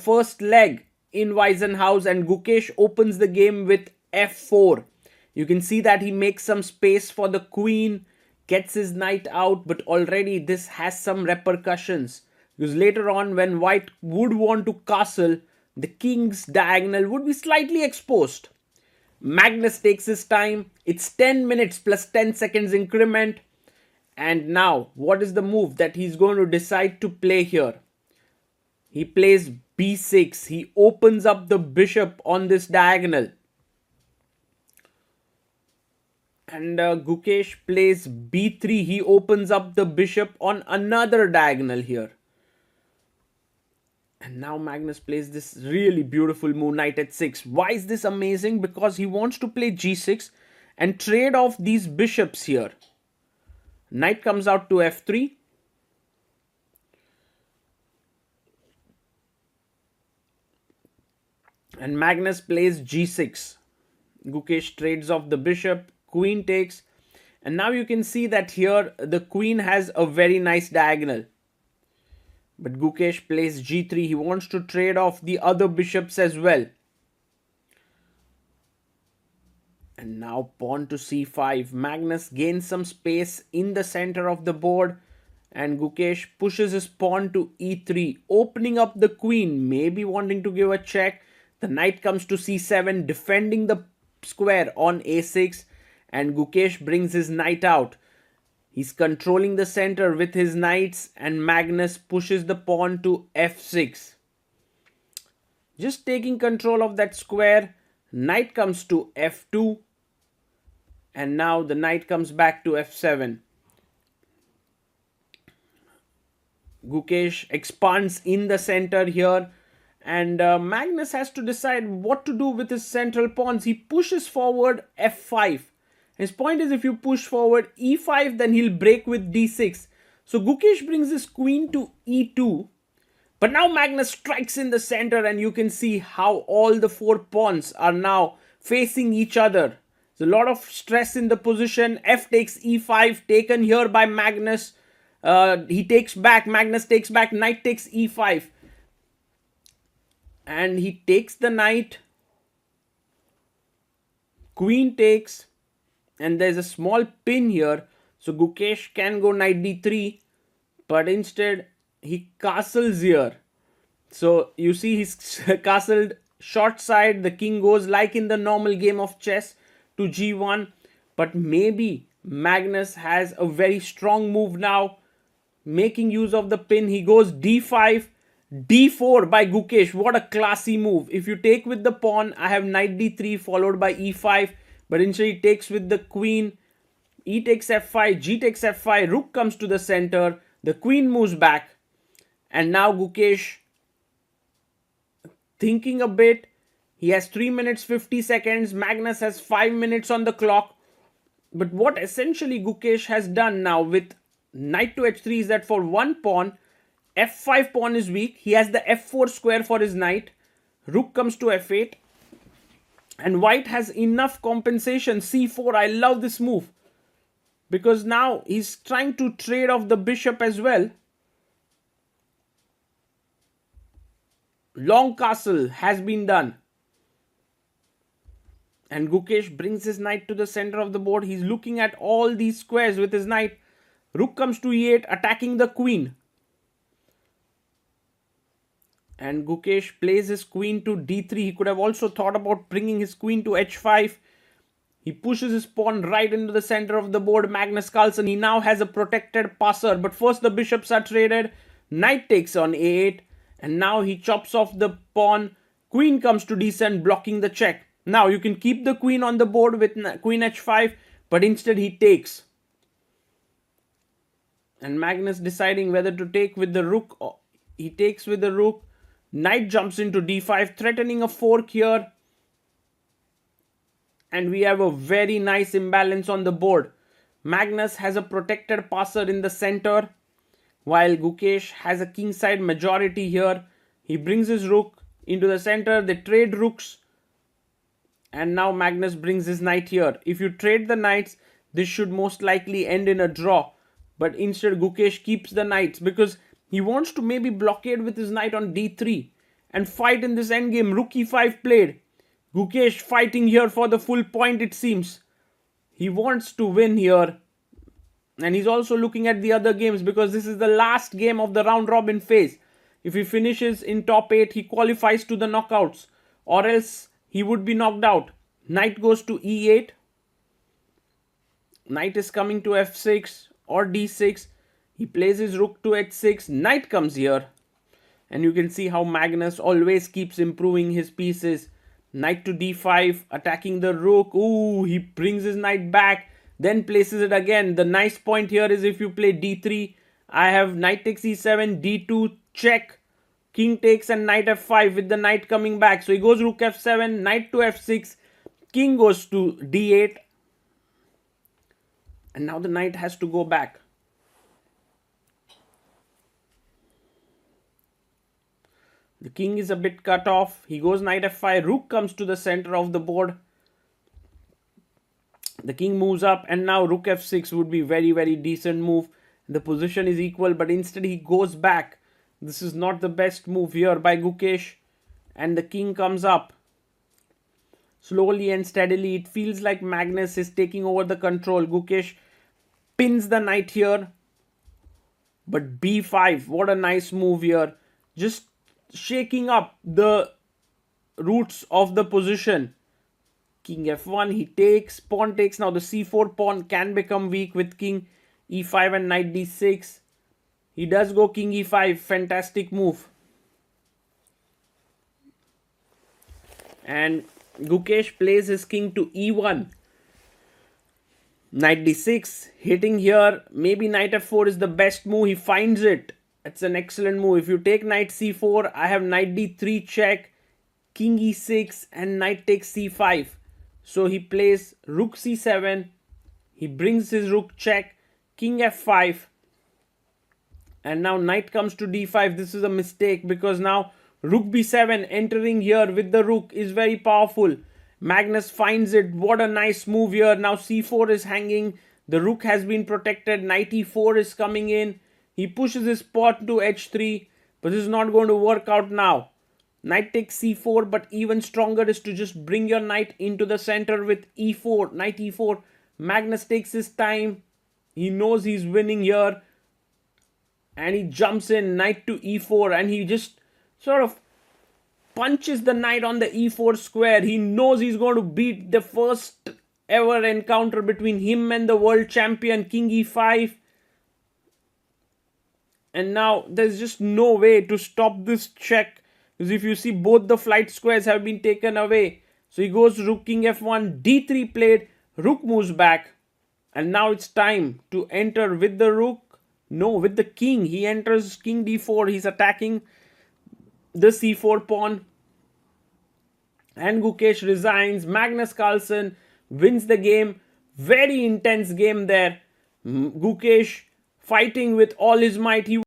first leg in Weissenhaus, and Gukesh opens the game with f4. You can see that he makes some space for the queen, gets his knight out, but already this has some repercussions. Because later on, when white would want to castle, the king's diagonal would be slightly exposed. Magnus takes his time. It's 10 minutes plus 10 seconds increment. And now, what is the move that he's going to decide to play here? He plays b6. He opens up the bishop on this diagonal. And Gukesh plays b3. He opens up the bishop on another diagonal here. And now Magnus plays this really beautiful move, knight at 6. Why is this amazing? Because he wants to play g6 and trade off these bishops here. Knight comes out to f3. And Magnus plays g6. Gukesh trades off the bishop. Queen takes. And now you can see that here the queen has a very nice diagonal. But Gukesh plays g3. He wants to trade off the other bishops as well. And now pawn to c5. Magnus gains some space in the center of the board. And Gukesh pushes his pawn to e3, opening up the queen, maybe wanting to give a check. The knight comes to c7, defending the square on a6. And Gukesh brings his knight out. He's controlling the center with his knights, and Magnus pushes the pawn to f6. Just taking control of that square. Knight comes to f2. And now the knight comes back to f7. Gukesh expands in the center here. And Magnus has to decide what to do with his central pawns. He pushes forward f5. His point is, if you push forward e5, then he'll break with d6. So Gukesh brings his queen to e2. But now Magnus strikes in the center, and you can see how all the 4 pawns are now facing each other. There's a lot of stress in the position. F takes e5, taken here by Magnus. He takes back, Magnus takes back, knight takes e5. And he takes the knight. Queen takes. And there's a small pin here. So Gukesh can go knight d3. But instead, he castles here. So you see he's castled short side. The king goes like in the normal game of chess to g1. But maybe Magnus has a very strong move now. Making use of the pin. He goes d5. d4 by Gukesh. What a classy move. If you take with the pawn, I have knight d3 followed by e5. But instead he takes with the queen. E takes f5, g takes f5, rook comes to the center. The queen moves back. And now Gukesh thinking a bit. He has 3 minutes 50 seconds. Magnus has 5 minutes on the clock. But what essentially Gukesh has done now with knight to h3 is that for one pawn, f5 pawn is weak. He has the f4 square for his knight. Rook comes to f8. And white has enough compensation. c4, I love this move. Because now he's trying to trade off the bishop as well. Long castle has been done. And Gukesh brings his knight to the center of the board. He's looking at all these squares with his knight. Rook comes to e8, attacking the queen. And Gukesh plays his queen to d3. He could have also thought about bringing his queen to h5. He pushes his pawn right into the center of the board. Magnus Carlsen, he now has a protected passer. But first the bishops are traded. Knight takes on a8. And now he chops off the pawn. Queen comes to d7, blocking the check. Now you can keep the queen on the board with queen h5. But instead he takes. And Magnus deciding whether to take with the rook. He takes with the rook. Knight jumps into d5, threatening a fork here. And we have a very nice imbalance on the board. Magnus has a protected passer in the center, while Gukesh has a kingside majority here. He brings his rook into the center. They trade rooks. And now Magnus brings his knight here. If you trade the knights, this should most likely end in a draw. But instead Gukesh keeps the knights because he wants to maybe blockade with his knight on d3. and fight in this endgame. Rook e5 played. Gukesh fighting here for the full point, it seems. He wants to win here. And he's also looking at the other games because this is the last game of the round robin phase. If he finishes in top 8, he qualifies to the knockouts. Or else he would be knocked out. Knight goes to e8. Knight is coming to f6 or d6. He plays his rook to h6. Knight comes here. And you can see how Magnus always keeps improving his pieces. Knight to d5, attacking the rook. Ooh, he brings his knight back, then places it again. The nice point here is if you play d3, I have knight takes e7, d2, check. King takes and knight f5 with the knight coming back. So he goes rook f7, knight to f6, king goes to d8. And now the knight has to go back. The king is a bit cut off. He goes knight f5. Rook comes to the center of the board. The king moves up and now rook f6 would be very, very decent move. The position is equal, but instead he goes back. This is not the best move here by Gukesh. And the king comes up. Slowly and steadily, it feels like Magnus is taking over the control. Gukesh pins the knight here. But b5, what a nice move here. Just shaking up the roots of the position. King f1, he takes, pawn takes. Now the c4 pawn can become weak with king e5 and knight d6. He does go king e5, fantastic move. And Gukesh plays his king to e1. Knight d6, hitting here. Maybe knight f4 is the best move. He finds it. It's an excellent move. If you take knight c4, I have knight d3 check, king e6 and knight takes c5. So he plays rook c7. He brings his rook check, king f5. And now knight comes to d5. This is a mistake because now rook b7 entering here with the rook is very powerful. Magnus finds it. What a nice move here. Now c4 is hanging. The rook has been protected. Knight e4 is coming in. He pushes his pawn to h3, but this is not going to work out now. Knight takes c4, but even stronger is to just bring your knight into the center with e4, knight e4. Magnus takes his time. He knows he's winning here. And he jumps in, knight to e4, and he just sort of punches the knight on the e4 square. He knows he's going to beat the first ever encounter between him and the world champion, king e5. And now there's just no way to stop this check. Because if you see, both the flight squares have been taken away. So he goes rook king f1, d3 played, rook moves back. And now it's time to enter with the rook. No, with the king. He enters king d4. He's attacking the c4 pawn. And Gukesh resigns. Magnus Carlsen wins the game. Very intense game there. Gukesh fighting with all his might. He